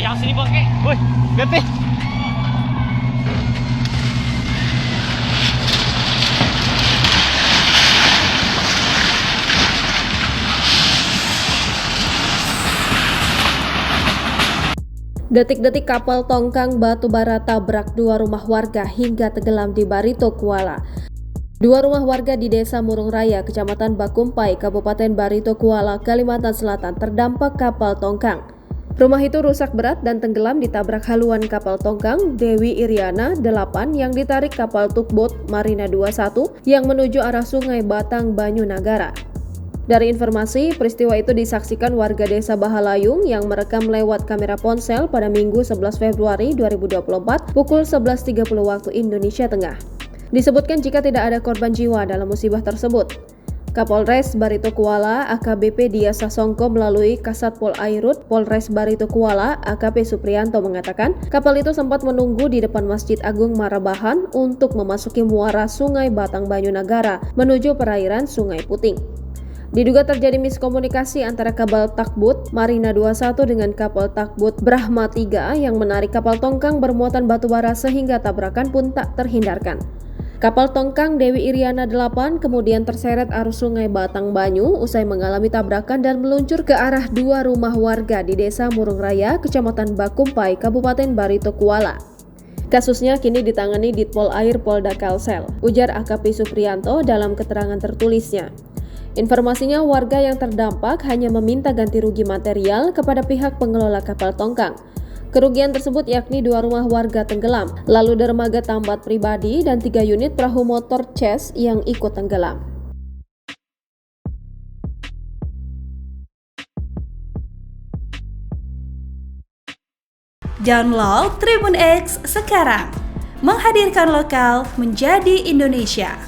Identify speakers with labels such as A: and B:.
A: Yang sini pakai. Woi, lihat nih.
B: Detik-detik kapal tongkang batubara tabrak dua rumah warga hingga tenggelam di Barito Kuala. Dua rumah warga di Desa Murung Raya, Kecamatan Bakumpai, Kabupaten Barito Kuala, Kalimantan Selatan terdampak kapal tongkang. Rumah itu rusak berat dan tenggelam ditabrak haluan kapal tongkang Dewi Iriana 8 yang ditarik kapal tugboat Marina 21 yang menuju arah Sungai Batang Banyu Nagara. Dari informasi, peristiwa itu disaksikan warga desa Bahalayung yang merekam lewat kamera ponsel pada Minggu 11 Februari 2024 pukul 11.30 waktu Indonesia Tengah. Disebutkan jika tidak ada korban jiwa dalam musibah tersebut. Kapolres Barito Kuala AKBP Dia Sasongko melalui Kasat Pol Airut Polres Barito Kuala AKP Suprianto mengatakan kapal itu sempat menunggu di depan Masjid Agung Marabahan untuk memasuki muara Sungai Batang Banyu Nagara menuju perairan Sungai Puting. Diduga terjadi miskomunikasi antara kapal tugboat Marina 21 dengan kapal tugboat Brahma 3 yang menarik kapal tongkang bermuatan batubara sehingga tabrakan pun tak terhindarkan. Kapal tongkang Dewi Iriana 8 kemudian terseret arus Sungai Batang Banyu usai mengalami tabrakan dan meluncur ke arah dua rumah warga di Desa Murung Raya, Kecamatan Bakumpai, Kabupaten Barito Kuala. Kasusnya kini ditangani Ditpol Air Polda Kalsel, ujar AKP Suprianto dalam keterangan tertulisnya. Informasinya warga yang terdampak hanya meminta ganti rugi material kepada pihak pengelola kapal tongkang. Kerugian tersebut yakni dua rumah warga tenggelam, lalu dermaga tambat pribadi dan 3 unit perahu motor Chess yang ikut tenggelam.
C: Download Tribun X sekarang, menghadirkan lokal menjadi Indonesia.